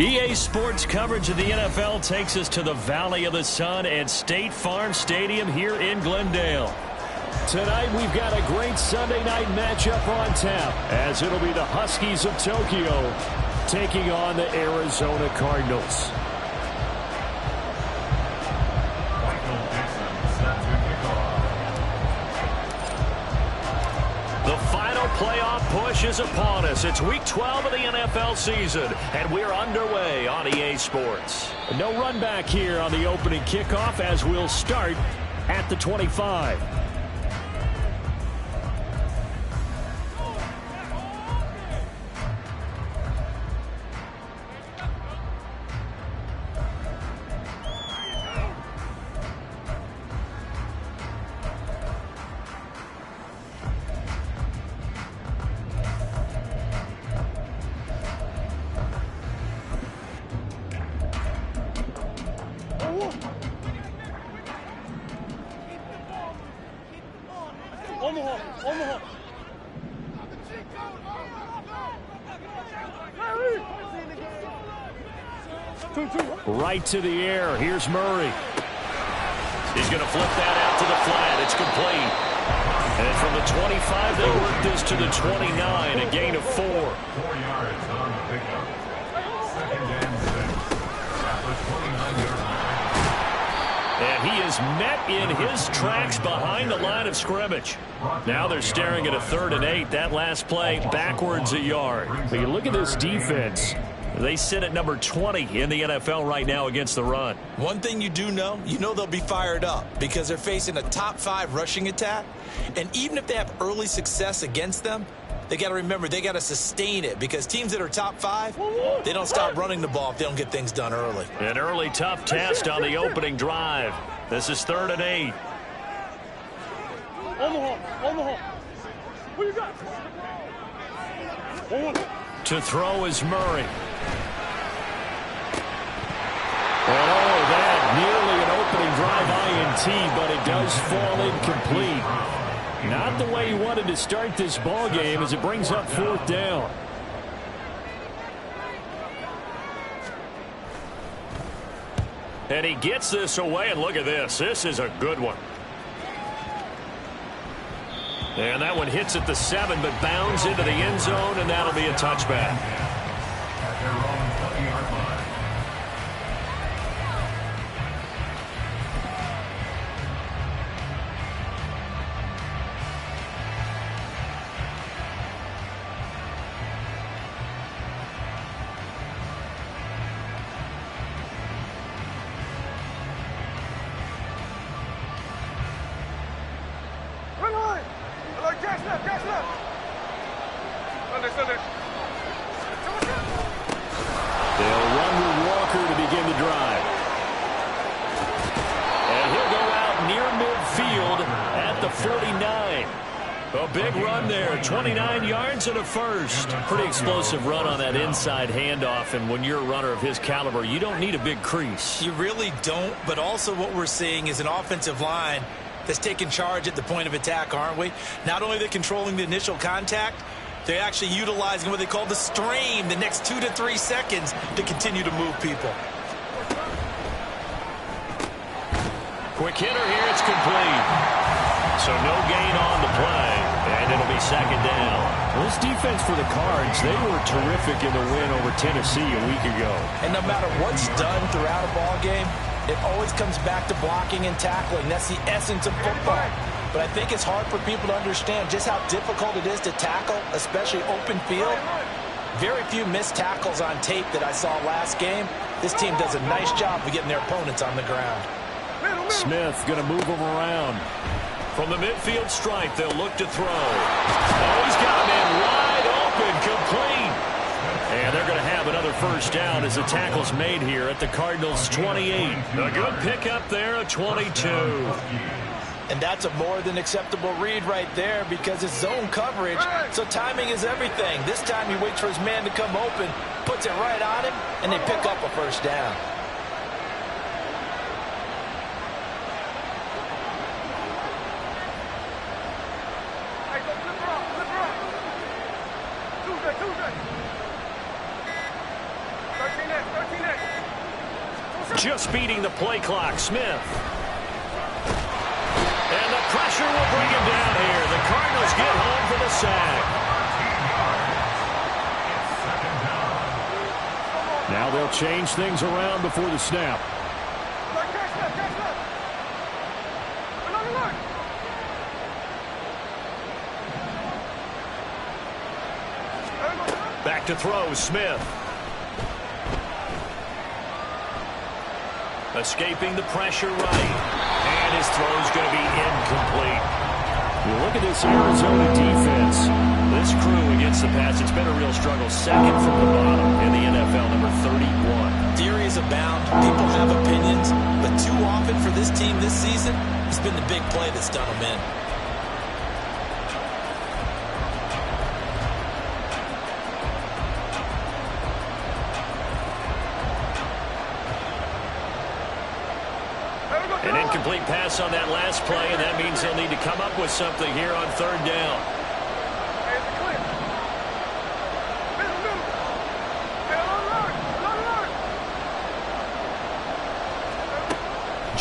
EA Sports coverage of the NFL takes us to the Valley of the Sun and State Farm Stadium here in Glendale. Tonight we've got a great Sunday night matchup on tap, as it'll be the Huskies of Tokyo taking on the Arizona Cardinals. The final playoff push is upon us. It's Week 12 of the NFL season, and we're underway on EA Sports. No run back here on the opening kickoff as we'll start at the 25. Right to the air. Here's Murray. He's going to flip that out to the flat. It's complete. And from the 25, they work this to the 29, a gain of 4. 4 yards on the pickup. Second and 6. At the 29-yard line. And he is met in his tracks behind the line of scrimmage. Now they're staring at a 3rd and 8. That last play backwards a yard. But you look at this defense. They sit at number 20 in the NFL right now against the run. One thing you do know, they'll be fired up because they're facing a top 5 rushing attack. And even if they have early success against them, they got to remember they got to sustain it because teams that are top 5, they don't stop running the ball if they don't get things done early. An early tough test on the opening drive. This is 3rd and 8. Who you got? To throw is Murray. Oh, that nearly an opening drive INT, but it does fall incomplete. Not the way he wanted to start this ball game as it brings up 4th down. And he gets this away, and look at this. This is a good one. And that one hits at the 7, but bounds into the end zone, and that'll be a touchback. At their own 20-yard line. They'll run with Walker to begin the drive. And he'll go out near midfield at the 49. A big run there, 29 yards and a first. Pretty explosive run on that inside handoff, and when you're a runner of his caliber, you don't need a big crease. You really don't, but also what we're seeing is an offensive line that's taking charge at the point of attack, aren't we? Not only are they controlling the initial contact, they're actually utilizing what they call the stream, the next 2 to 3 seconds to continue to move people. Quick hitter here, it's complete. So no gain on the play, and it'll be 2nd down. Well, this defense for the Cards, they were terrific in the win over Tennessee a week ago. And no matter what's done throughout a ball game, it always comes back to blocking and tackling. That's the essence of football. But I think it's hard for people to understand just how difficult it is to tackle, especially open field. Very few missed tackles on tape that I saw last game. This team does a nice job of getting their opponents on the ground. Smith going to move them around. From the midfield stripe, they'll look to throw. Oh, he's got him in wide open, complete. And they're going to have another first down as the tackle's made here at the Cardinals' 28. A good pickup there at 22. And that's a more than acceptable read right there because it's zone coverage, so timing is everything. This time he waits for his man to come open, puts it right on him, and they pick up a first down. Just beating the play clock, Smith. And the pressure will bring him down here. The Cardinals get home for the sack. Now they'll change things around before the snap. Back to throw, Smith. Escaping the pressure right. And his throw's going to be incomplete. Well, look at this Arizona defense. This crew against the pass, it's been a real struggle. 2nd from the bottom in the NFL, number 31. Theories abound. People have opinions. But too often for this team this season, it's been the big play that's done them in. And Incomplete pass on that last play, and that means they'll need to come up with something here on third down.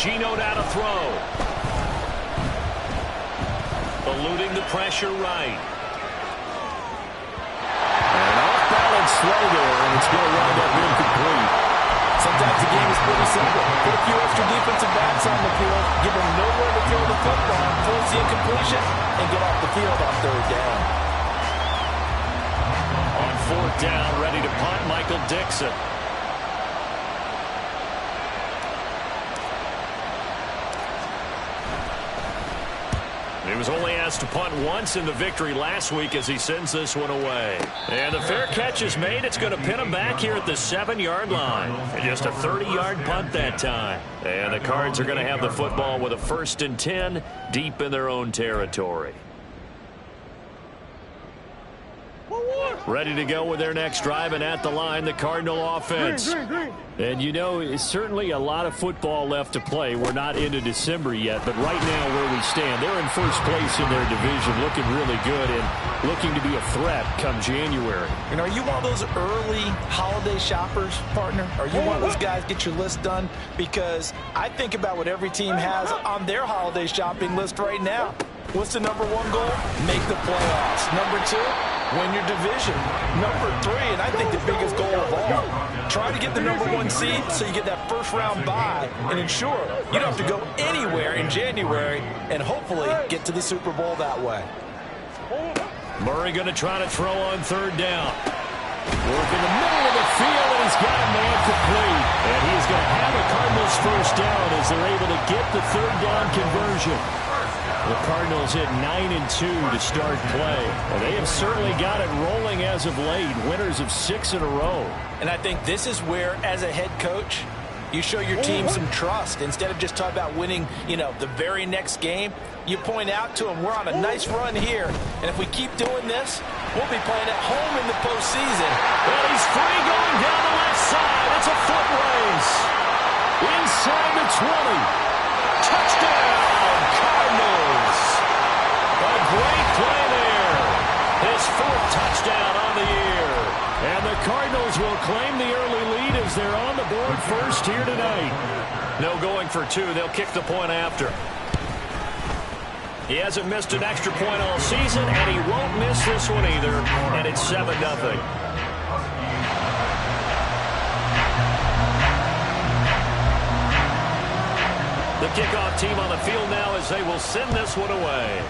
Geno out to throw. Eluding the pressure right. And off-balance throw there, and it's going to wind up incomplete. Sometimes the game is pretty simple. Put a few extra defensive backs on the field, give them nowhere to throw the football, force the incompletion, and get off the field on third down. On fourth down, ready to punt, Michael Dixon. He was only asked to punt once in the victory last week as he sends this one away. And the fair catch is made. It's going to pin him back here at the 7-yard line. And just a 30-yard punt that time. And the Cards are going to have the football with a 1st and 10 deep in their own territory. Ready to go with their next drive, and at the line, the Cardinal offense. And you know, it's certainly a lot of football left to play. We're not into December yet, but right now where we stand, they're in first place in their division, looking really good and looking to be a threat come January. And are you one of those early holiday shoppers, partner? Are you one of those guys get your list done? Because I think about what every team has on their holiday shopping list right now. What's the number one goal? Make the playoffs. Number 2, win your division. Number 3, and I think the biggest goal of all, try to get the number 1 seed so you get that first-round bye and ensure you don't have to go anywhere in January and hopefully get to the Super Bowl that way. Murray going to try to throw on third down. Work in the middle of the field, and he's got a man complete. And he's going to have a Cardinals first down as they're able to get the third down conversion. The Cardinals hit 9-2 to start play. And they have certainly got it rolling as of late. Winners of 6 in a row. And I think this is where, as a head coach, you show your team some trust. Instead of just talking about winning, the very next game, you point out to them, we're on a nice run here. And if we keep doing this, we'll be playing at home in the postseason. Well, he's free going down the left side. It's a foot race. Inside the 20. Touchdown, Cardinals. A great play there. His 4th touchdown on the year. And the Cardinals will claim the early lead as they're on the board first here tonight. No going for 2. They'll kick the point after. He hasn't missed an extra point all season, and he won't miss this one either. And it's 7-0. The kickoff team on the field now as they will send this one away.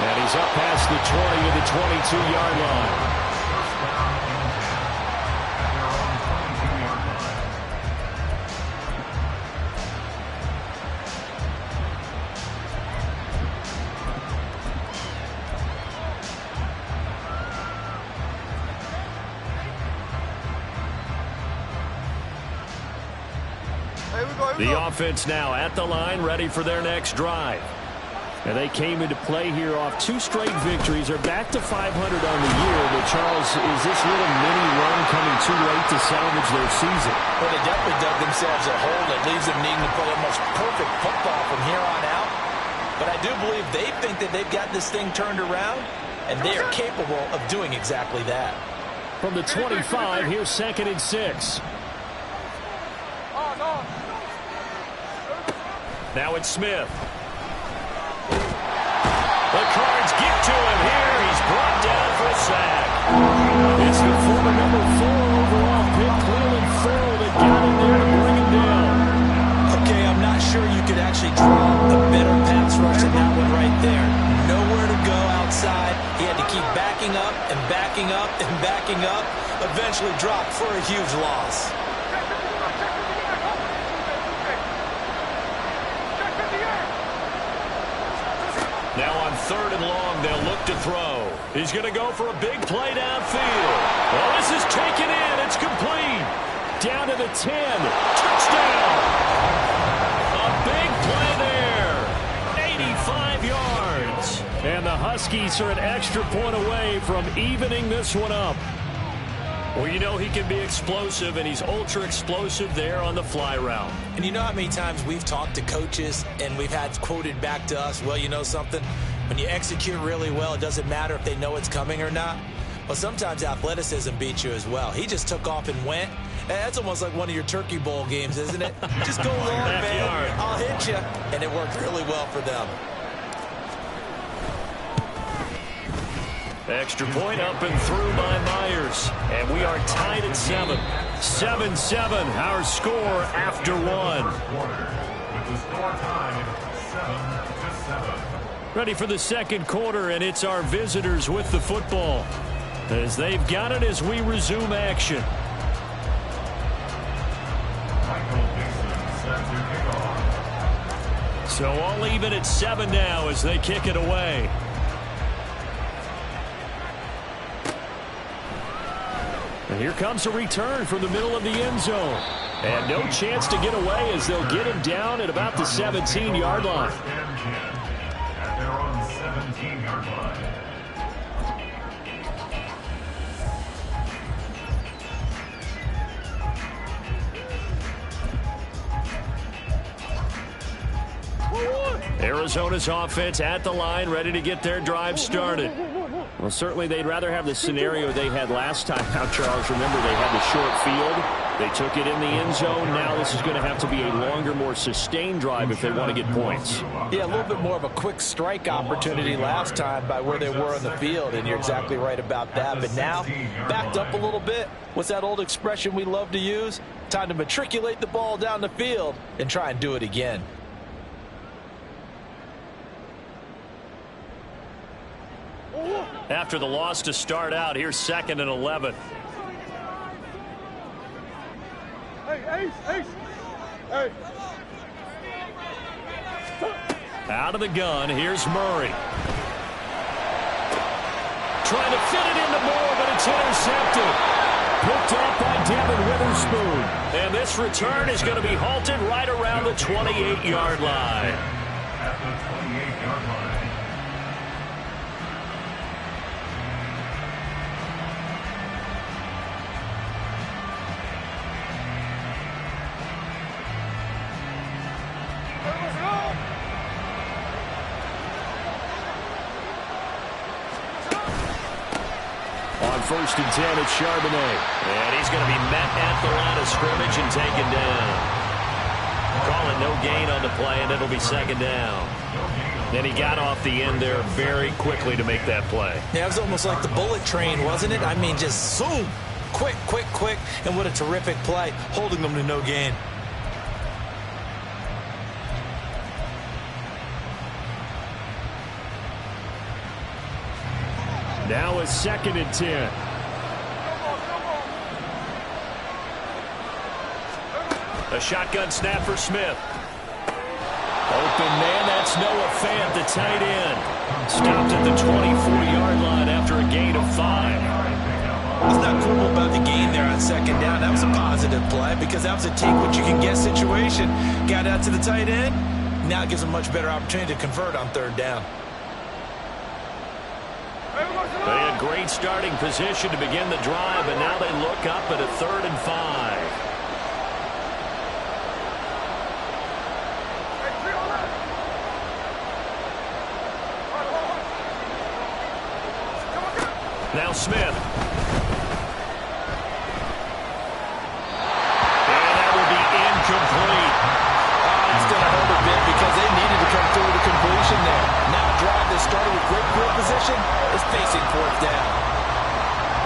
And he's up past the 20 to the 22-yard line. The offense now at the line, ready for their next drive. And they came into play here off 2 straight victories. They're back to 500 on the year. But, Charles, is this little mini run coming too late to salvage their season? Well, they definitely dug themselves a hole that leaves them needing to play almost perfect football from here on out. But I do believe they think that they've got this thing turned around, and they are capable of doing exactly that. From the 25, here's 2nd and 6. Now it's Smith. The Cards get to him here. He's brought down for a sack. It's the former number 4 overall pick, Cleveland Farrell, that got him there to bring him down. Okay, I'm not sure you could actually draw a better pass rush than that one right there. Nowhere to go outside. He had to keep backing up and backing up and backing up. Eventually dropped for a huge loss. Now on 3rd and long, they'll look to throw. He's going to go for a big play downfield. Well, this is taken in. It's complete. Down to the 10. Touchdown. A big play there. 85 yards. And the Huskies are an extra point away from evening this one up. Well, you know he can be explosive, and he's ultra explosive there on the fly route. And you know how many times we've talked to coaches and we've had quoted back to us, well, you know something? When you execute really well, it doesn't matter if they know it's coming or not. Well, sometimes athleticism beats you as well. He just took off and went. That's almost like one of your Turkey Bowl games, isn't it? Just go long, man. I'll hit you. And it worked really well for them. Extra point up and through by Myers. And we are tied at 7. 7-7, our score after 1. With the score tied 7-7. Ready for the second quarter, and it's our visitors with the football, as they've got it as we resume action. So all even at 7 now as they kick it away. And here comes a return from the middle of the end zone. And no chance to get away as they'll get him down at about the 17-yard line. At their own 17-yard line. Arizona's offense at the line, ready to get their drive started. Well, certainly they'd rather have the scenario they had last time out, Charles. Remember, they had the short field. They took it in the end zone. Now this is going to have to be a longer, more sustained drive if they want to get points. Yeah, a little bit more of a quick strike opportunity last time by where they were in the field, and you're exactly right about that. But now, backed up a little bit. What's that old expression we love to use? Time to matriculate the ball down the field and try and do it again. After the loss to start out, here's 2nd and 11. Out of the gun, here's Murray. Trying to fit it into Moore, but it's intercepted. Picked up by Devin Witherspoon. And this return is going to be halted right around the 28-yard line. At the 28-yard line. On 1st and 10, it's Charbonnet. And he's going to be met at the line of scrimmage and taken down. Call it no gain on the play, and it'll be 2nd down. Then he got off the end there very quickly to make that play. Yeah, it was almost like the bullet train, wasn't it? I mean, just zoom. Quick, quick, quick. And what a terrific play, holding them to no gain. Now it's 2nd and 10. A shotgun snap for Smith. Open man, that's Noah Fant, the tight end. Stopped at the 24-yard line after a gain of 5. What's not cool about the gain there on 2nd down? That was a positive play because that was a take-what-you-can-get situation. Got out to the tight end. Now it gives them a much better opportunity to convert on 3rd down. They had great starting position to begin the drive, and now they look up at a 3rd and 5. Now Smith. And that will be incomplete. That's going to hurt a bit because they needed to come through with a completion there. Now a drive that started with great field position is facing 4th down.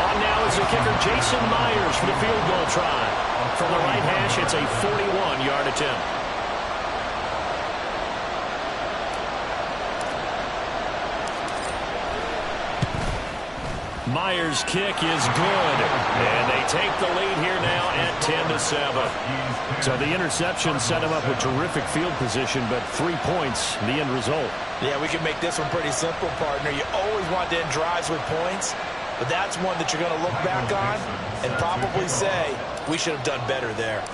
On now is the kicker Jason Myers for the field goal try. From the right hash, it's a 41-yard attempt. Myers' kick is good, and they take the lead here now at 10-7. So the interception set him up with terrific field position, but 3 points, the end result. Yeah, we can make this one pretty simple, partner. You always want to end drives with points, but that's one that you're going to look back on and probably say, we should have done better there.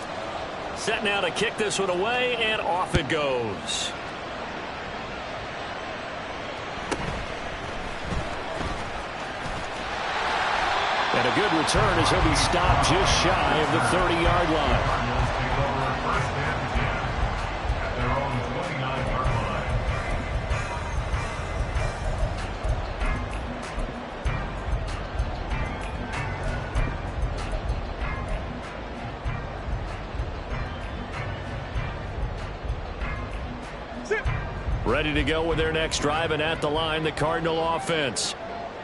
Set now to kick this one away, and off it goes. And a good return as he'll be stopped just shy of the 30-yard line. Cardinals take over first and 10 at their own 29-yard line. Ready to go with their next drive, and at the line, the Cardinal offense.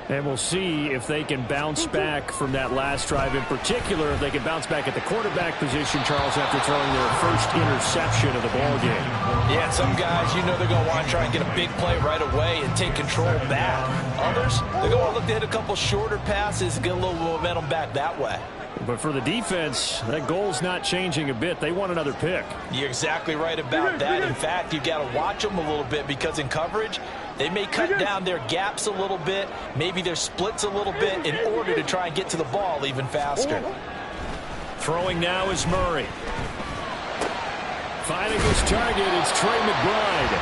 And we'll see if they can bounce back from that last drive. In particular, if they can bounce back at the quarterback position, Charles, after throwing their first interception of the ball game. Yeah, some guys, you know they're going to want to try and get a big play right away and take control back. Others, they're going to look to hit a couple shorter passes and get a little momentum back that way. But for the defense, that goal's not changing a bit. They want another pick. You're exactly right about that. In fact, you've got to watch them a little bit because in coverage, they may cut down their gaps a little bit, maybe their splits a little bit in order to try and get to the ball even faster. Throwing now is Murray. Finding his target, it's Trey McBride.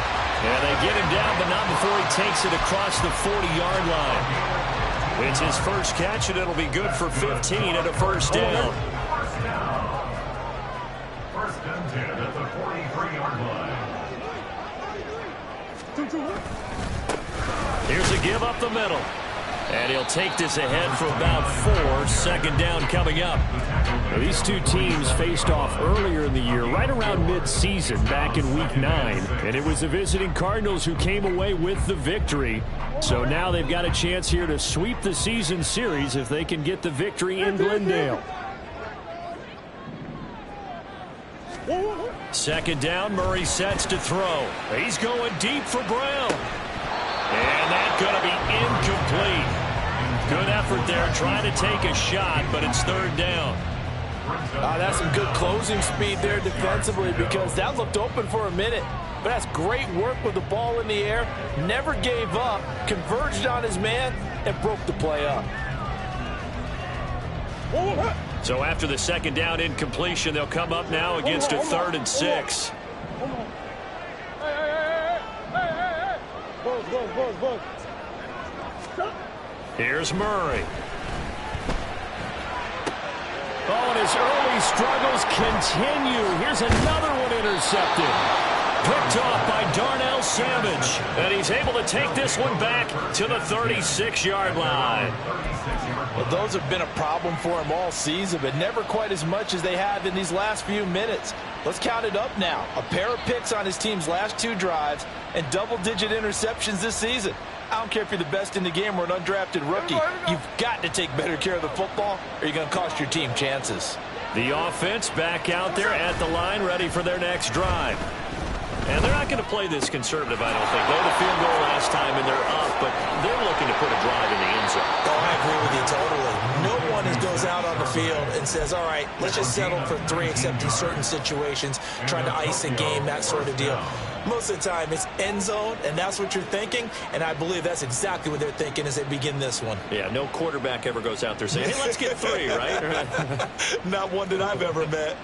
And they get him down, but not before he takes it across the 40-yard line. It's his first catch, and it'll be good for 15 and a first down. First and 10 at the 43-yard line. Here's a give up the middle. And he'll take this ahead for about 4. Second down coming up. Now, these two teams faced off earlier in the year, right around mid-season, back in Week 9. And it was the visiting Cardinals who came away with the victory. So now they've got a chance here to sweep the season series if they can get the victory in Glendale. Second down, Murray sets to throw. He's going deep for Brown. And that's going to be incomplete. Good effort there, trying to take a shot, but it's third down. That's some good closing speed there defensively because that looked open for a minute. But that's great work with the ball in the air. Never gave up, converged on his man, and broke the play up. So after the second down incompletion, they'll come up now against a 3rd and 6. Here's Murray. Oh, and his early struggles continue. Here's another one intercepted. Picked off by Darnell Savage. And he's able to take this one back to the 36-yard line. Well, those have been a problem for him all season, but never quite as much as they have in these last few minutes. Let's count it up now. A pair of picks on his team's last 2 drives and double-digit interceptions this season. I don't care if you're the best in the game or an undrafted rookie. You've got to take better care of the football or you're going to cost your team chances. The offense back out there at the line, ready for their next drive. And they're not going to play this conservative, I don't think. They had a field goal last time, and they're up, but they're looking to put a drive in the end zone. Oh, I agree with you totally. No one goes out on the field and says, all right, let's just settle for 3, except in certain situations, trying to ice a game, that sort of deal. Most of the time, it's end zone, and that's what you're thinking, and I believe that's exactly what they're thinking as they begin this one. Yeah, no quarterback ever goes out there saying, hey, let's get 3, right? Not one that I've ever met.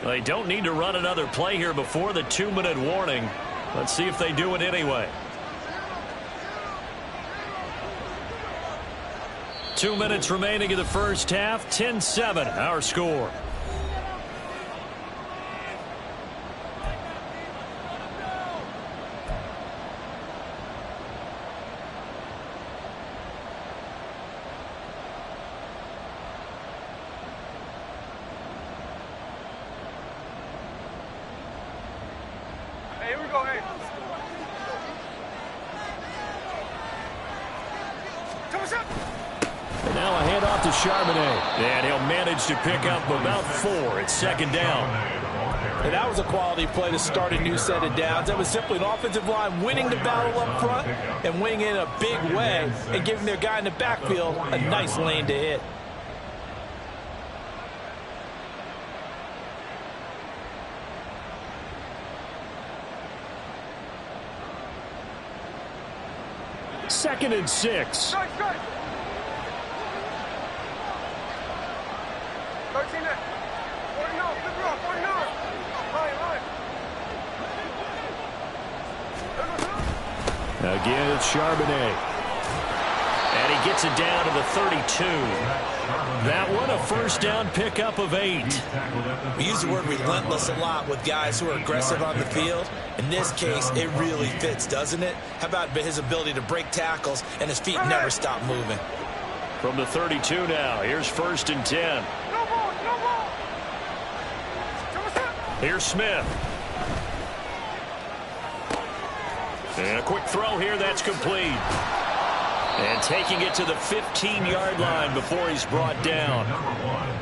They don't need to run another play here before the 2-minute warning. Let's see if they do it anyway. 2 minutes remaining in the first half. 10-7, our score. Now a handoff to Charbonnet. And he'll manage to pick up about 4. It's second down. And that was a quality play to start a new set of downs. That was simply an offensive line winning the battle up front and winning in a big way and giving their guy in the backfield a nice lane to hit. Second and 6. Again, it's Charbonnet. And he gets it down to the 32. That one a first down pickup of 8. We use the word relentless a lot with guys who are aggressive on the field. In this case, it really fits, doesn't it? How about his ability to break tackles and his feet never stop moving? From the 32 now, here's 1st and 10. Here's Smith. And a quick throw here, that's complete. And taking it to the 15-yard line before he's brought down.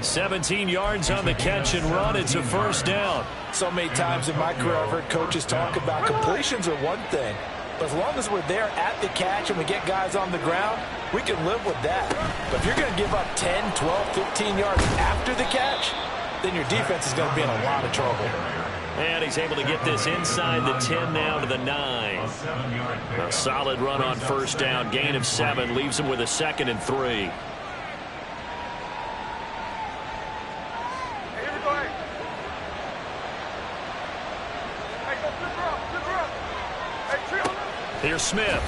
17 yards on the catch and run. It's a first down. So many times in my career I've heard coaches talk about completions are one thing. But as long as we're there at the catch and we get guys on the ground, we can live with that. But if you're going to give up 10, 12, 15 yards after the catch, then your defense is going to be in a lot of trouble. And he's able to get this inside the 10 now to the 9. A solid run on first down. Gain of 7 leaves him with a 2nd and 3. Here's Smith.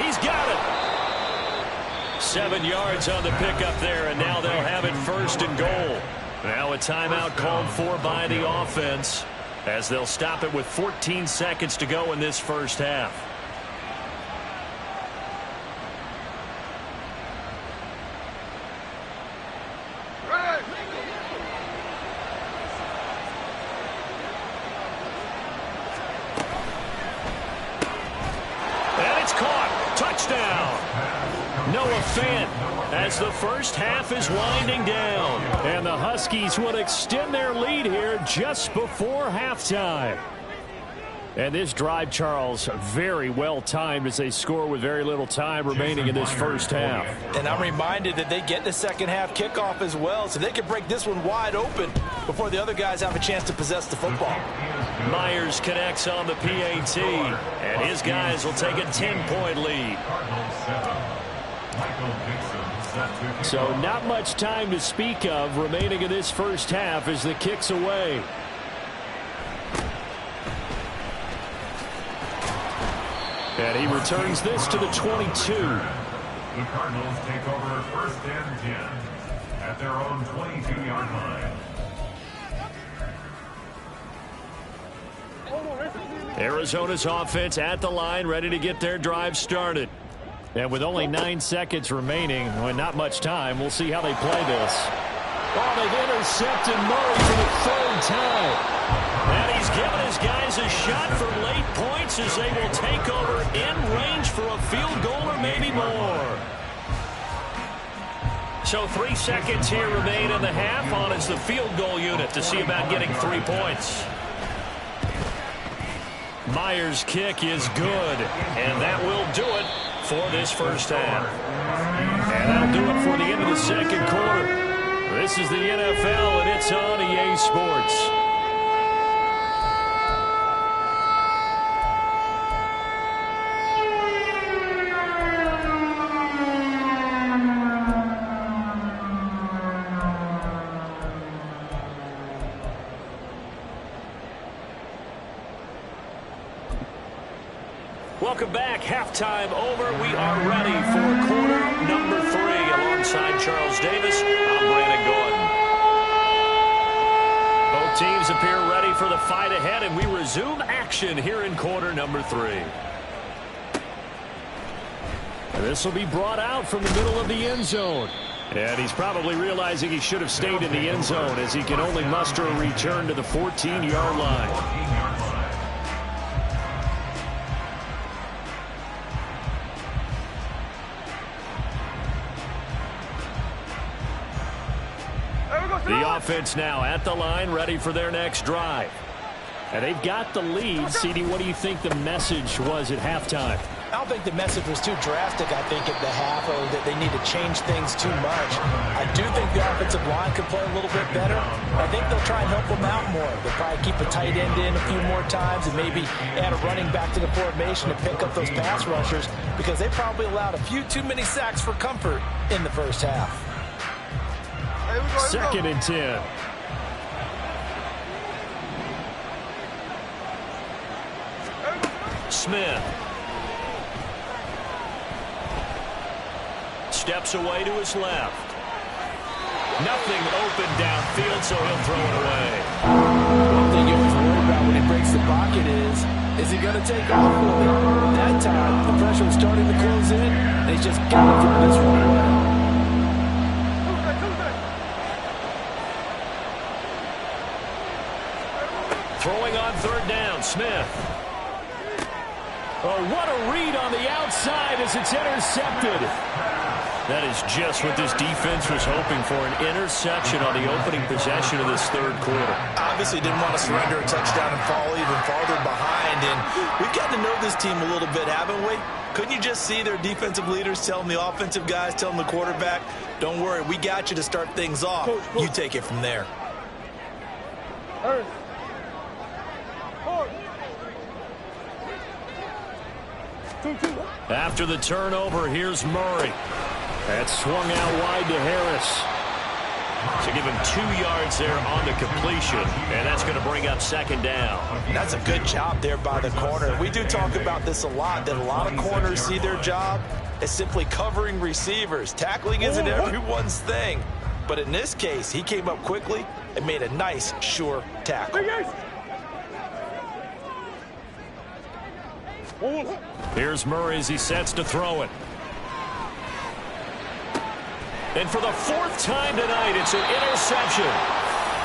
He's got it. 7 yards on the pickup there, and now they'll have it 1st and goal. Now a timeout called for by the offense as they'll stop it with 14 seconds to go in this first half. And it's caught. Touchdown. Noah Fant as the first half is winding down. And the Huskies will extend their lead here just before halftime. And this drive, Charles, very well timed as they score with very little time remaining in this first half. And I'm reminded that they get the second half kickoff as well, so they can break this one wide open before the other guys have a chance to possess the football. Myers connects on the PAT, and his guys will take a 10-point lead. So not much time to speak of remaining in this first half as the kick's away. And he returns this to the 22. The Cardinals take over 1st and 10 at their own 22-yard line. Arizona's offense at the line, ready to get their drive started. And with only 9 seconds remaining, well, not much time, we'll see how they play this. Oh, they've intercepted Murray for the 3rd time. And he's given his guys a shot for late points as they will take over in range for a field goal or maybe more. So 3 seconds here remain in the half on as the field goal unit to see about getting 3 points. Myers' kick is good, and that will do it for this first half. And that'll do it for the end of the second quarter. This is the NFL, and it's on EA Sports. Welcome back. Halftime over. We are ready for quarter number 3. Alongside Charles Davis, I'm Brandon Gordon. Both teams appear ready for the fight ahead, and we resume action here in quarter number 3. This will be brought out from the middle of the end zone. And he's probably realizing he should have stayed in the end zone as he can only muster a return to the 14-yard line. The offense now at the line, ready for their next drive. And they've got the lead. CD, what do you think the message was at halftime? I don't think the message was too drastic, I think, at the half, or that they need to change things too much. I do think the offensive line could play a little bit better. I think they'll try and help them out more. They'll probably keep a tight end in a few more times and maybe add a running back to the formation to pick up those pass rushers, because they probably allowed a few too many sacks for comfort in the first half. 2nd and 10. Smith. steps away to his left. Nothing open downfield, so he'll throw it away. One thing you always worry about when he breaks the pocket is he going to take off with it? That time, the pressure was starting to close in, and he's just got to throw this one away. Throwing on third down, Smith. Oh, what a read on the outside as it's intercepted. That is just what this defense was hoping for, an interception on the opening possession of this third quarter. Obviously didn't want to surrender a touchdown and fall even farther behind. And we've gotten to know this team a little bit, haven't we? Couldn't you just see their defensive leaders telling the offensive guys, telling the quarterback, don't worry, we got you to start things off. You take it from there. After the turnover, here's Murray. That swung out wide to Harris. To give him 2 yards there on the completion, and that's going to bring up second down. That's a good job there by the corner. We do talk about this a lot, that a lot of corners see their job as simply covering receivers. Tackling isn't everyone's thing. But in this case, he came up quickly and made a nice, sure tackle. Here's Murray as he sets to throw it. And for the 4th time tonight, it's an interception.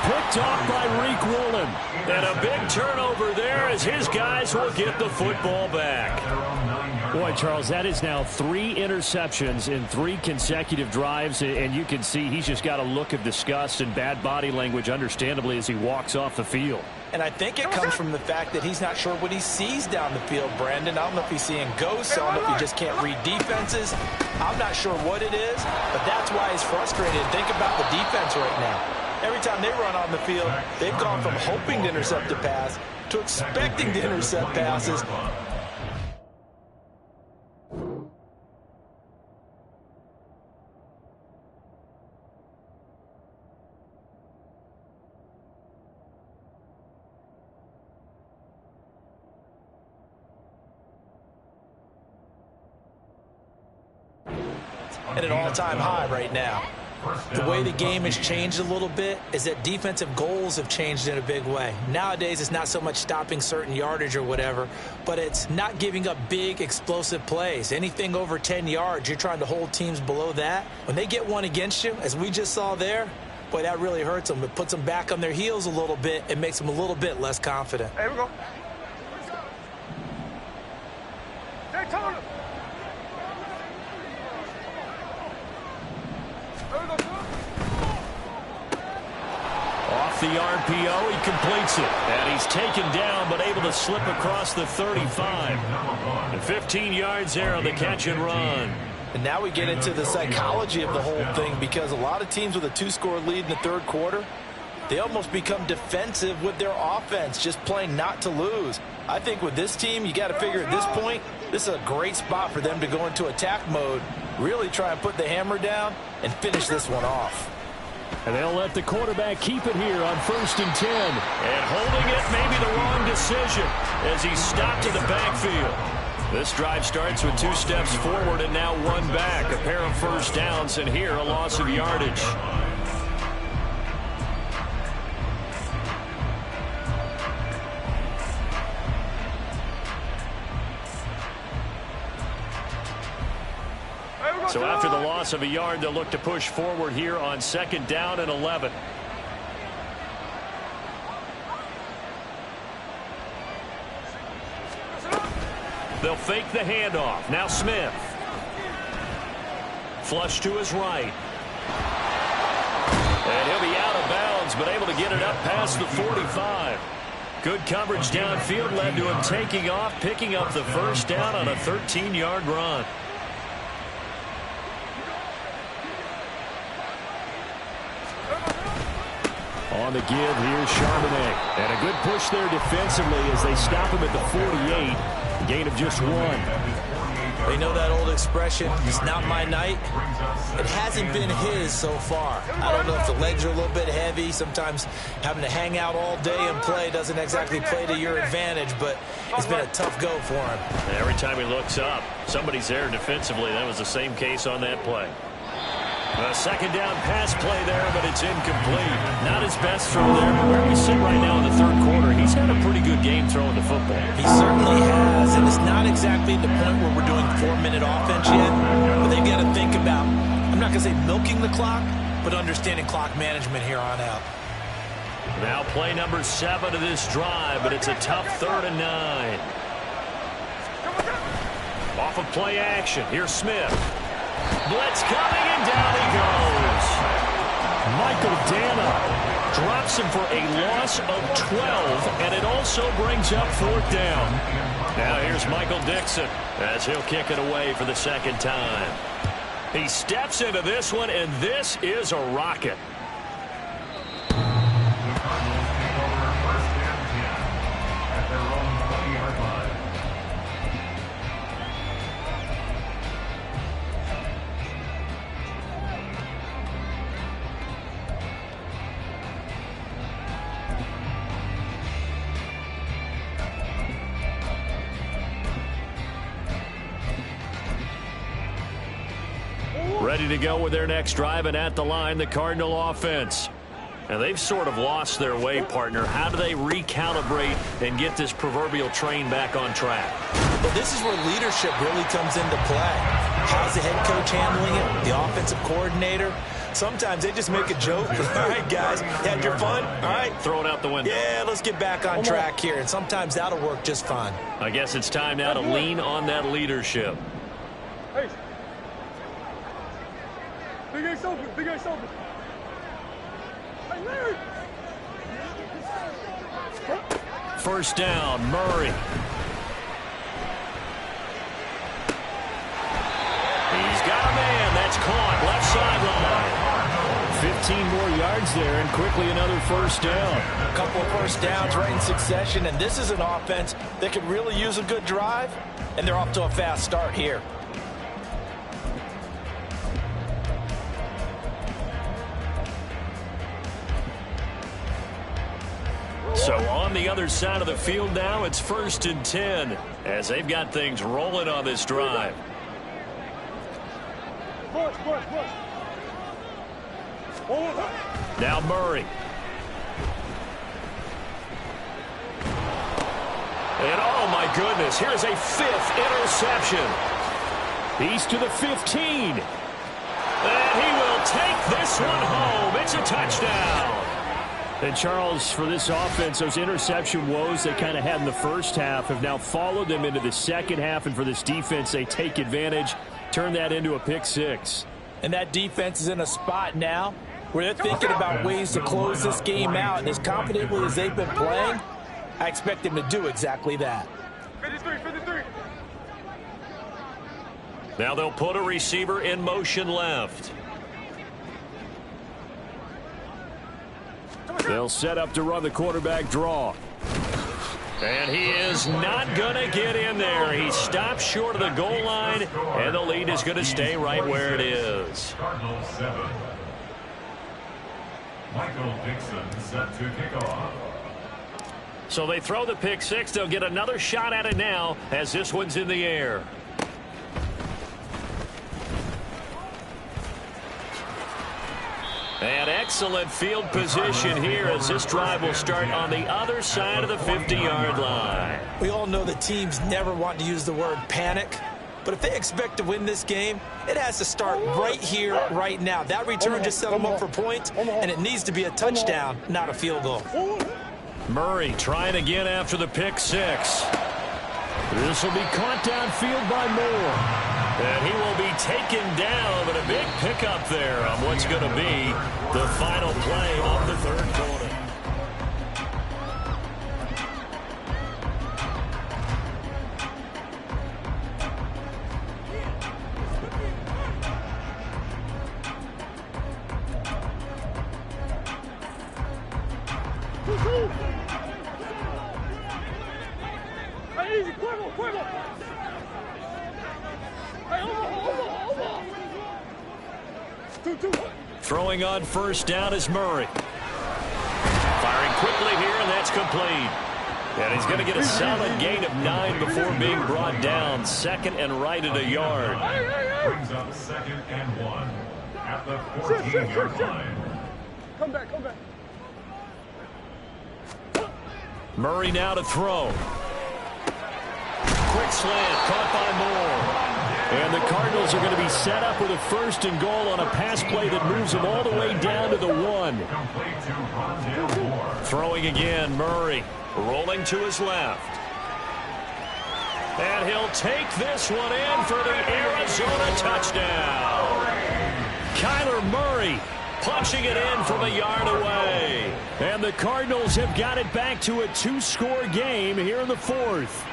Picked off by Reek Woolen. And a big turnover there as his guys will get the football back. Boy, Charles, that is now 3 interceptions in 3 consecutive drives. And you can see he's just got a look of disgust and bad body language, understandably, as he walks off the field. And I think it comes from the fact that he's not sure what he sees down the field, Brandon. I don't know if he's seeing ghosts. I don't know if he just can't read defenses. I'm not sure what it is, but that's why he's frustrated. Think about the defense right now. Every time they run on the field, they've gone from hoping to intercept a pass to expecting to intercept passes. At an all-time high right now. The way the game has changed a little bit is that defensive goals have changed in a big way. Nowadays, it's not so much stopping certain yardage or whatever, but it's not giving up big, explosive plays. Anything over 10 yards, you're trying to hold teams below that. When they get one against you, as we just saw there, boy, that really hurts them. It puts them back on their heels a little bit. It makes them a little bit less confident. Here we go. Off the RPO, he completes it. And he's taken down, but able to slip across the 35. And 15 yards there on the catch and run. And now we get into the psychology of the whole thing, because a lot of teams with a 2-score lead in the third quarter, they almost become defensive with their offense, just playing not to lose. I think with this team, you got to figure at this point, this is a great spot for them to go into attack mode, really try and put the hammer down and finish this one off. And they'll let the quarterback keep it here on 1st and 10. And holding it may be the wrong decision as he stopped in the backfield. This drive starts with 2 steps forward and now 1 back. A pair of first downs, and here a loss of yardage. So after the loss of a yard, they'll look to push forward here on 2nd down and 11. They'll fake the handoff. Now Smith. Flush to his right. And he'll be out of bounds, but able to get it up past the 45. Good coverage downfield led to him taking off, picking up the first down on a 13-yard run. On the give, here's Charbonnet. And a good push there defensively as they stop him at the 48. A gain of just 1. They know that old expression, it's not my night. It hasn't been his so far. I don't know if the legs are a little bit heavy. Sometimes having to hang out all day and play doesn't exactly play to your advantage, but it's been a tough go for him. Every time he looks up, somebody's there defensively. That was the same case on that play. A second down pass play there, but it's incomplete. Not his best throw there, but where we sit right now in the third quarter, he's had a pretty good game throwing the football. He certainly has, and it's not exactly the point where we're doing 4-minute offense yet, but they've got to think about, I'm not going to say milking the clock, but understanding clock management here on out. Now play number 7 of this drive, but it's a tough 3rd and 9. Off of play action, here's Smith. Blitz coming, and down he goes. Michael Dana drops him for a loss of 12, and it also brings up 4th down. Now here's Michael Dixon as he'll kick it away for the second time. He steps into this one, and this is a rocket. Ready to go with their next drive, and at the line, the Cardinal offense. And they've sort of lost their way, partner. How do they recalibrate and get this proverbial train back on track? Well, this is where leadership really comes into play. How's the head coach handling it? The offensive coordinator? Sometimes they just make a joke. All right, guys, had your fun? All right. Throw it out the window. Yeah, let's get back on track here. And sometimes that'll work just fine. I guess it's time now to lean on that leadership. Big Ace open, Big Ace open. Hey, Larry! First down, Murray. He's got a man. That's caught. Left sideline. 15 more yards there, and quickly another first down. A couple of first downs right in succession, and this is an offense that could really use a good drive, and they're off to a fast start here. So on the other side of the field now, it's 1st and 10 as they've got things rolling on this drive. Now Murray. And oh my goodness, here's a 5th interception. He's to the 15. And he will take this one home. It's a touchdown. And, Charles, for this offense, those interception woes they kind of had in the first half have now followed them into the second half. And for this defense, they take advantage, turn that into a pick 6. And that defense is in a spot now where they're thinking about ways to close this game out. And as confidently as they've been playing, I expect them to do exactly that. 53. Now they'll put a receiver in motion left. They'll set up to run the quarterback draw. And he is not going to get in there. He stops short of the goal line, and the lead is going to stay right where it is. Cardinals 7. Michael Dixon set to kick off. So they throw the pick 6. They'll get another shot at it now as this one's in the air. And excellent field position here as this drive will start on the other side of the 50-yard line. We all know that teams never want to use the word panic, but if they expect to win this game, it has to start right here, right now. That return just set them up for points, and it needs to be a touchdown, not a field goal. Murray trying again after the pick 6. This will be caught downfield by Moore. And he will be taken down, but a big pickup there on what's going to be the final play of the third quarter. Easy, Cuervo. Throwing on first down is Murray. Firing quickly here, and that's complete. And he's going to get a solid gain of 9 before being brought down. 2nd and right at a yard. Brings up 2nd and 1. At the 14-yard line. Come back, come back. Murray now to throw. Quick slant, caught by Moore. And the Cardinals are going to be set up with a 1st and goal on a pass play that moves them all the way down to the 1. Throwing again, Murray. Rolling to his left. And he'll take this one in for the Arizona touchdown. Kyler Murray punching it in from a yard away. And the Cardinals have got it back to a 2-score game here in the 4th.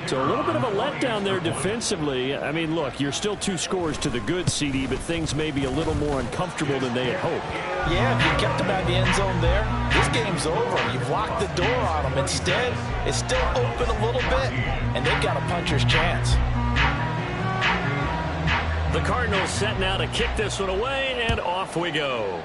So a little bit of a letdown there defensively. I mean, look, you're still 2 scores to the good, CD, but things may be a little more uncomfortable than they had hoped. Yeah, if you kept them out of the end zone there, this game's over. You've locked the door on them. Instead, it's still open a little bit, and they've got a puncher's chance. The Cardinals set now to kick this one away, and off we go.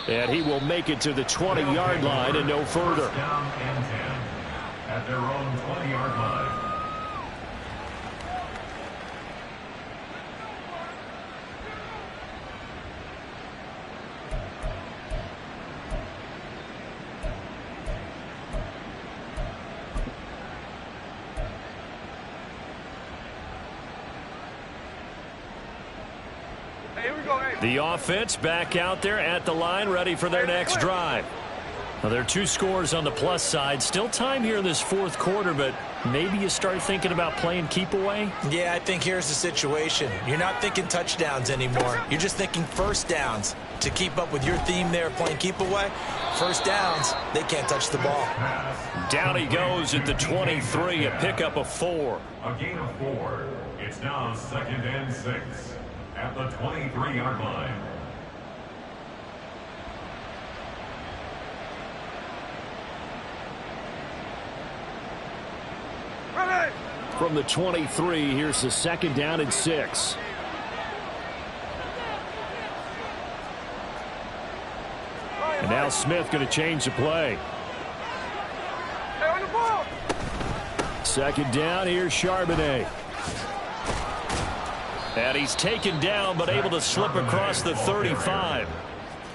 And he will make it to the 20-yard line and no further. Down and 10 at their own 20-yard line. The offense back out there at the line, ready for their next drive. Well, there are 2 scores on the plus side. Still time here in this 4th quarter, but maybe you start thinking about playing keep away? Yeah, I think here's the situation. You're not thinking touchdowns anymore. You're just thinking 1st downs. To keep up with your theme there, playing keep away, 1st downs, they can't touch the ball. Down he goes at the 23, a pickup of 4. A gain of 4. It's now 2nd and 6 at the 23-yard line. From the 23, here's the 2nd down and 6. And now Smith going to change the play. 2nd down, here's Charbonnet. And he's taken down, but able to slip across the 35.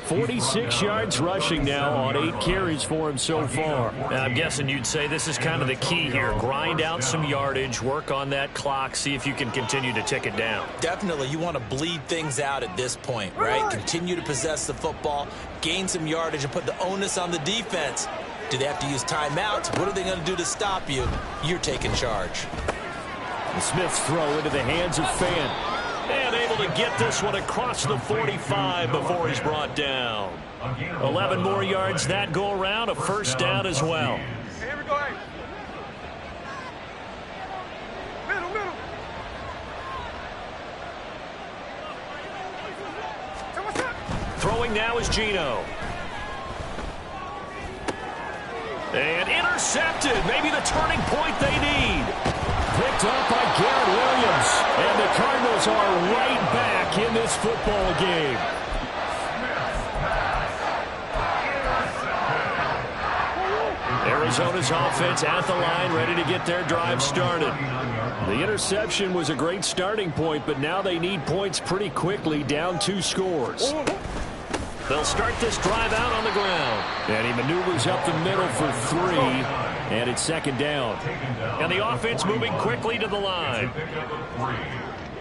46 yards rushing now on 8 carries for him so far. And I'm guessing you'd say this is kind of the key here. Grind out some yardage, work on that clock, see if you can continue to tick it down. Definitely, you want to bleed things out at this point, right? Continue to possess the football, gain some yardage, and put the onus on the defense. Do they have to use timeouts? What are they going to do to stop you? You're taking charge. And Smith's throw into the hands of Fan. And able to get this one across the 45 before he's brought down. 11 more yards that go around, a 1st down as well. Here we go, hey. Middle. Throwing now is Gino. And intercepted. Maybe the turning point they need. Picked up by Garrett Williams. And the Cardinals are right back in this football game. Arizona's offense at the line, ready to get their drive started. The interception was a great starting point, but now they need points pretty quickly, down 2 scores. They'll start this drive out on the ground. And he maneuvers up the middle for 3. And it's 2nd down. And the offense moving quickly to the line.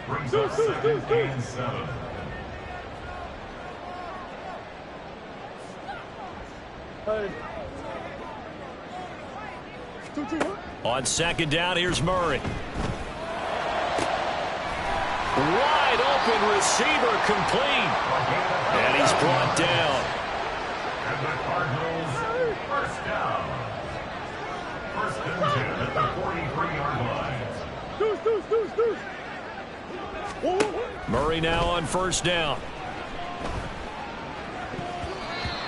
Brings up 2nd and 7. On 2nd down, here's Murray. Wide open receiver complete. And he's brought down. And the Cardinals, 1st down. 1st and 10 at the 43-yard line. Murray now on 1st down.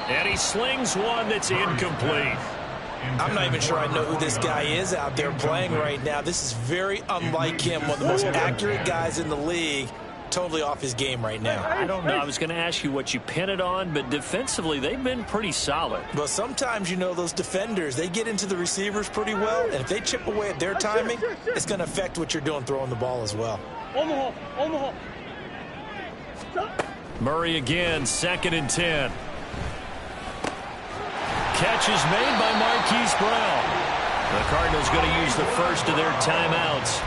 And he slings one that's incomplete. I'm not even sure I know who this guy is out there playing right now. This is very unlike him, one of the most accurate guys in the league. totally off his game right now. I don't know. I was going to ask you what you pin it on, but defensively, they've been pretty solid. But sometimes, you know, those defenders, they get into the receivers pretty well, and if they chip away at their timing, it's going to affect what you're doing throwing the ball as well. Murray again, 2nd and 10. Catch is made by Marquise Brown. The Cardinals going to use the first of their timeouts.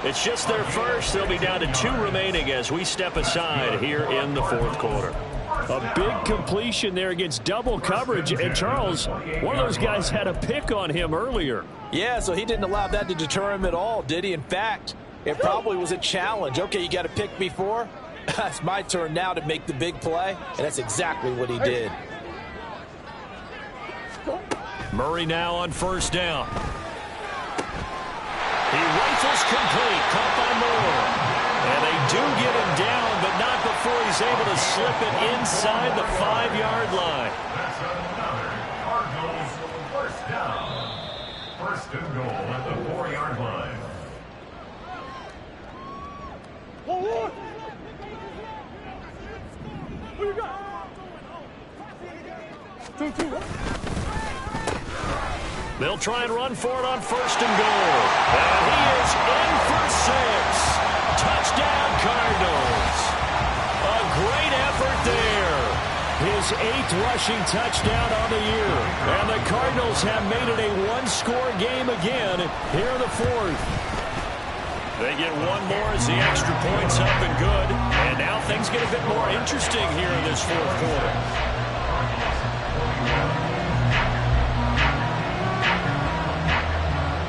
It's just their first. They'll be down to 2 remaining as we step aside here in the 4th quarter. A big completion there against double coverage. And Charles, one of those guys had a pick on him earlier. Yeah, so he didn't allow that to deter him at all, did he? In fact, it probably was a challenge. Okay, you got to pick me 4. It's my turn now to make the big play, and that's exactly what he did. Murray now on 1st down. He rifles complete, caught by Moore. And they do get him down, but not before he's able to slip it inside the 5-yard line. That's another Cardinals first down. 1st and goal at the 4-yard line. What you got? 2-2. They'll try and run for it on 1st and goal. And he is in for 6. Touchdown, Cardinals. A great effort there. His 8th rushing touchdown on the year. And the Cardinals have made it a 1-score game again here in the 4th. They get one more as the extra point's up and good. And now things get a bit more interesting here in this 4th quarter.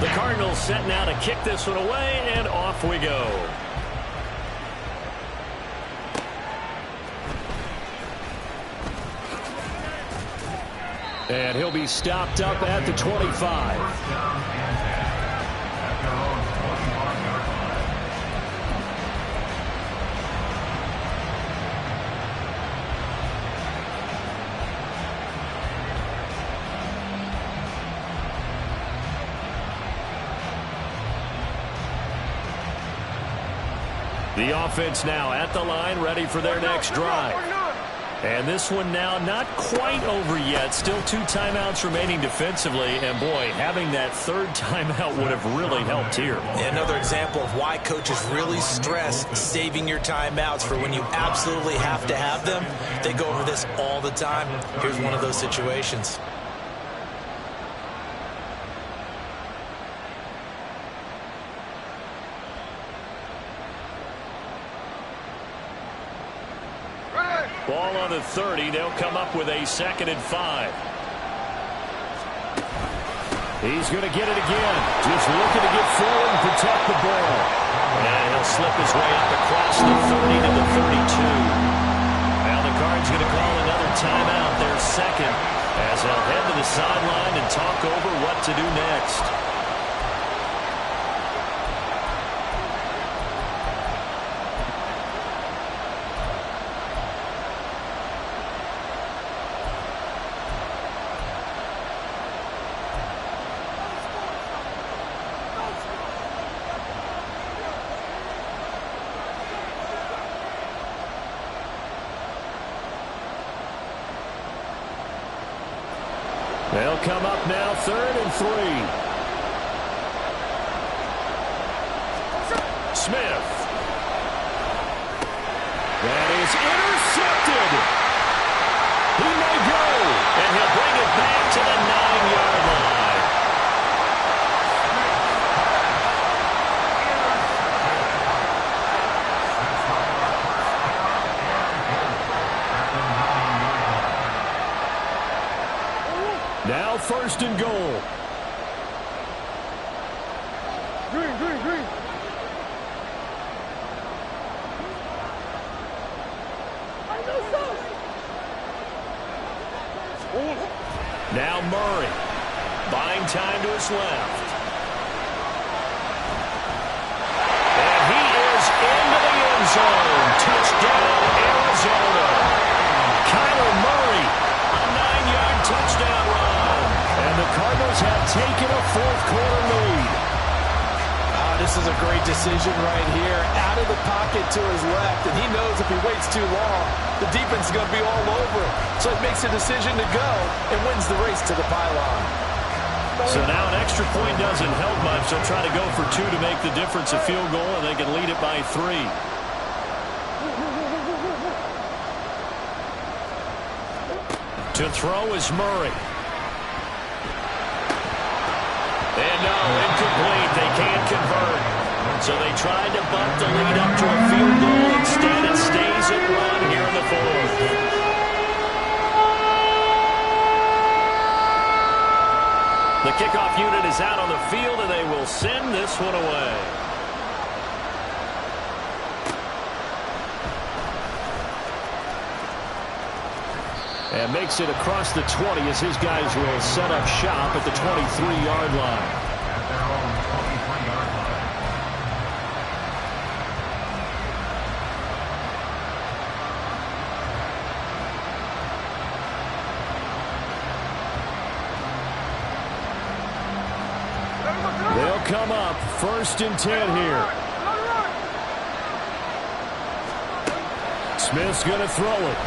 The Cardinals set now to kick this one away, and off we go. And he'll be stopped up at the 25. The offense now at the line, ready for their next drive. And this one now not quite over yet. Still 2 timeouts remaining defensively. And, boy, having that 3rd timeout would have really helped here. Another example of why coaches really stress saving your timeouts for when you absolutely have to have them. They go over this all the time. Here's one of those situations. Ball on the 30. They'll come up with a 2nd and 5. He's going to get it again. Just looking to get forward and protect the ball. And he'll slip his way up across the 30 to the 32. Now the Cards going to call another timeout, their 2nd, as they'll head to the sideline and talk over what to do next. They'll come up now, 3rd and 3. Smith. That is intercepted. He may go, and he'll bring it back to the 9-yard line. Now 1st and goal. Green. Now Murray. Buying time to his left. And he is into the end zone. Touchdown, Arizona. Kyler Murray, a 9-yard touchdown run. And the Cardinals have taken a 4th quarter lead. This is a great decision right here. Out of the pocket. pocket to his left, and he knows if he waits too long, the defense is going to be all over him. So he makes a decision to go and wins the race to the pylon. So now an extra point doesn't help much. They'll try to go for 2 to make the difference a field goal, and they can lead it by 3. To throw is Murray. And no, incomplete. They can't convert. So they tried to bunt the lead up to a field goal. Instead, it stays at 1 here in the 4th. The kickoff unit is out on the field, and they will send this one away. And makes it across the 20 as his guys will set up shop at the 23-yard line. At their own 23-yard line. They'll come up 1st and 10 here. Smith's going to throw it.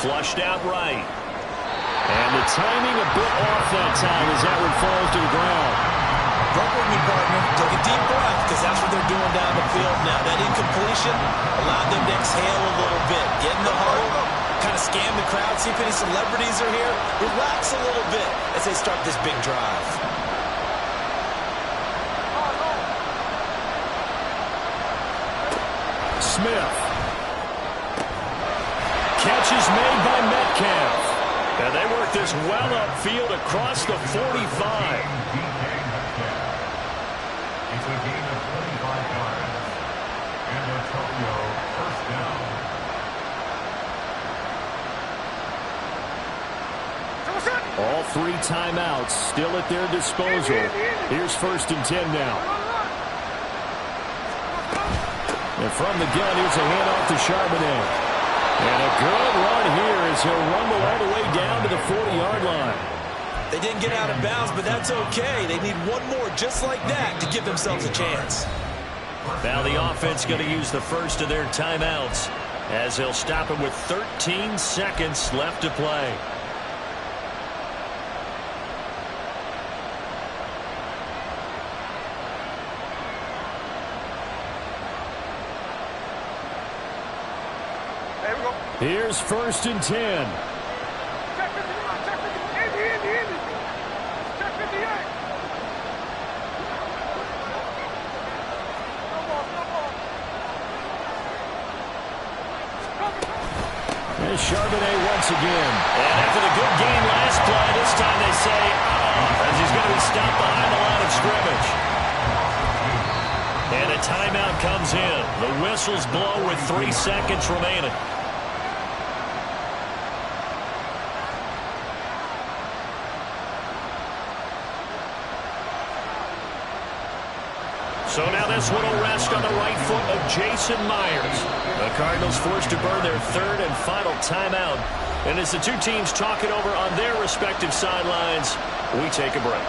Flushed out right. And the timing a bit off that time as that one falls to the ground. Work with me, partner. Take a deep breath, because that's what they're doing down the field now. That incompletion allowed them to exhale a little bit. Get in the huddle, kind of scan the crowd, see if any celebrities are here. Relax a little bit as they start this big drive. Smith. Catch is made by Metcalf. And they work this well upfield across the 45. It's a gain of 25 yards. And Antonio, first down. All 3 timeouts still at their disposal. Here's 1st and 10 now. And from the gun, here's a handoff to Charbonnet. And a good run here as he'll rumble all the way down to the 40-yard line. They didn't get out of bounds, but that's okay. They need one more just like that to give themselves a chance. Now the offense going to use the first of their timeouts as they'll stop him with 13 seconds left to play. Here's 1st and 10. Check 59, check 50. Andy. Check 58. There's Charbonnet once again. And after the good game last play, this time they say, as he's going to be stopped behind the line of scrimmage. And a timeout comes in. The whistles blow with 3 seconds remaining. So now this one will rest on the right foot of Jason Myers. The Cardinals forced to burn their 3rd and final timeout. And as the 2 teams talk it over on their respective sidelines, we take a break.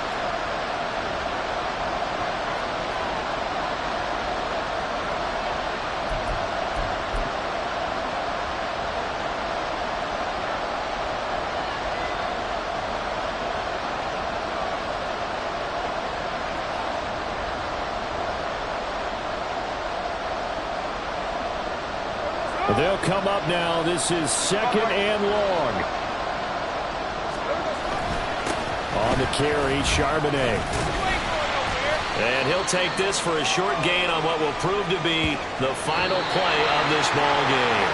They'll come up now. This is 2nd and long. On the carry, Charbonnet. And he'll take this for a short gain on what will prove to be the final play of this ball game.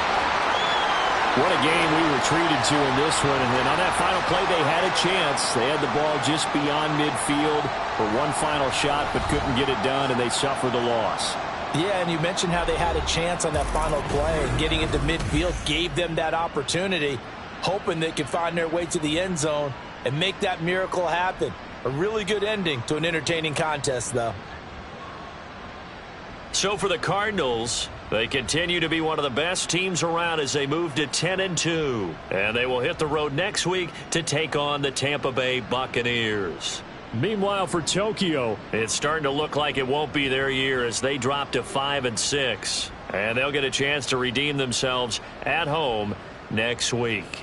What a game we were treated to in this one. And then on that final play, they had a chance. They had the ball just beyond midfield for one final shot, but couldn't get it done, and they suffered the loss. Yeah, and you mentioned how they had a chance on that final play, and getting into midfield gave them that opportunity, hoping they could find their way to the end zone and make that miracle happen. A really good ending to an entertaining contest, though. So for the Cardinals, they continue to be one of the best teams around as they move to 10-2. And they will hit the road next week to take on the Tampa Bay Buccaneers. Meanwhile, for Tokyo, it's starting to look like it won't be their year as they drop to 5-6. And they'll get a chance to redeem themselves at home next week.